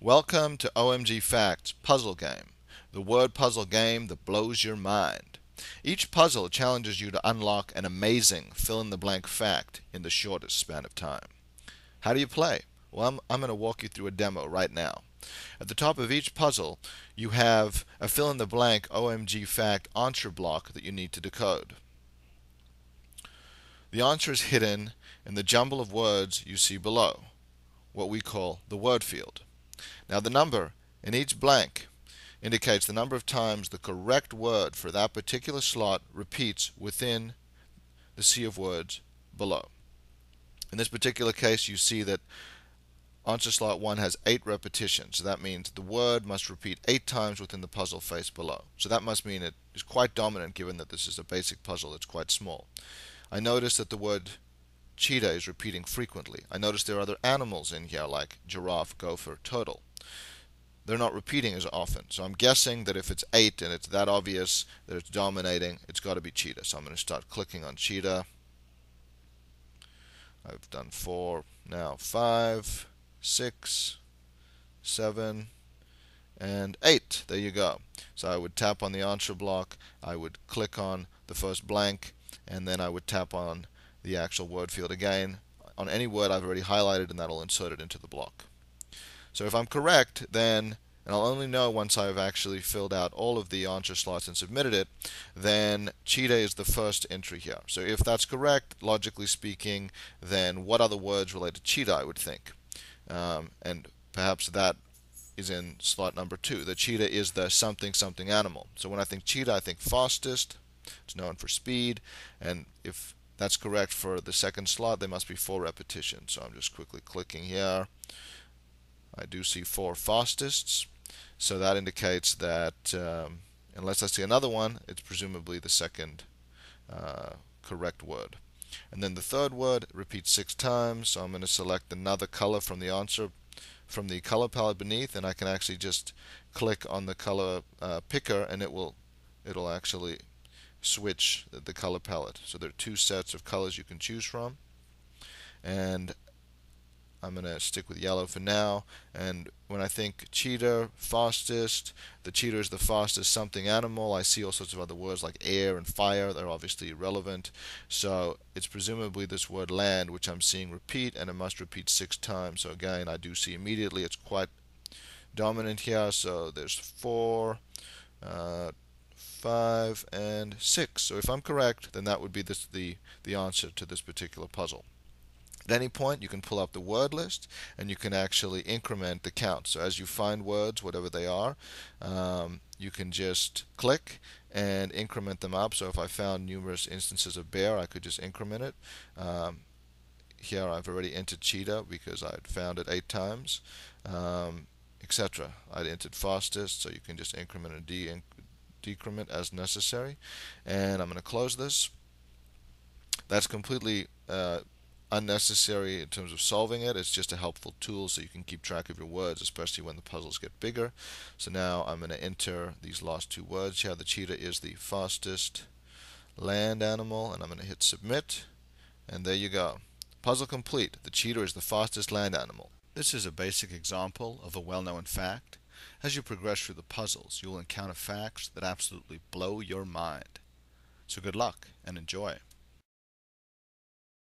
Welcome to OMG Facts Puzzle Game, the word puzzle game that blows your mind. Each puzzle challenges you to unlock an amazing fill-in-the-blank fact in the shortest span of time. How do you play? Well, I'm going to walk you through a demo right now. At the top of each puzzle, you have a fill-in-the-blank OMG fact answer block that you need to decode. The answer is hidden in the jumble of words you see below, what we call the word field. Now the number in each blank indicates the number of times the correct word for that particular slot repeats within the sea of words below. In this particular case, you see that answer slot 1 has 8 repetitions. So that means the word must repeat 8 times within the puzzle face below. So that must mean it is quite dominant, given that this is a basic puzzle that's quite small. I notice that the word cheetah is repeating frequently. I notice there are other animals in here like giraffe, gopher, turtle. They're not repeating as often. So I'm guessing that if it's 8 and it's that obvious that it's dominating, it's got to be cheetah. So I'm going to start clicking on cheetah. I've done 4, now 5, 6, 7, and 8. There you go. So I would tap on the answer block, I would click on the first blank, and then I would tap on the actual word field again on any word I've already highlighted, and that'll insert it into the block. So if I'm correct, then, and I'll only know once I've actually filled out all of the answer slots and submitted it, then cheetah is the first entry here. So if that's correct, logically speaking, then what other words relate to cheetah, I would think? And perhaps that is in slot number 2. The cheetah is the something something animal. So when I think cheetah, I think fastest. It's known for speed, and if that's correct for the second slot, there must be 4 repetitions. So I'm just quickly clicking here. I do see 4 fastest, so that indicates that unless I see another one, it's presumably the second correct word. And then the third word repeats 6 times, so I'm going to select another color from the answer from the color palette beneath, and I can actually just click on the color picker, and it'll actually switch the color palette. So there are 2 sets of colors you can choose from, and I'm going to stick with yellow for now. And when I think cheetah, fastest, the cheetah is the fastest something animal. I see all sorts of other words like air and fire. They're obviously irrelevant. So it's presumably this word land, which I'm seeing repeat, and it must repeat 6 times. So again, I do see immediately it's quite dominant here. So there's 4, 5, and 6. So if I'm correct, then that would be the answer to this particular puzzle. At any point, you can pull up the word list, and you can actually increment the count. So as you find words, whatever they are, you can just click and increment them up. So if I found numerous instances of bear, I could just increment it. Here I've already entered cheetah because I'd found it 8 times, etc. I'd entered fastest, so you can just increment and decrement as necessary. And I'm going to close this. That's completely unnecessary in terms of solving it. It's just a helpful tool so you can keep track of your words, especially when the puzzles get bigger. So now I'm going to enter these last 2 words here. The cheetah is the fastest land animal, and I'm going to hit submit, and there you go. Puzzle complete. The cheetah is the fastest land animal. This is a basic example of a well-known fact. As you progress through the puzzles, you'll encounter facts that absolutely blow your mind. So good luck and enjoy.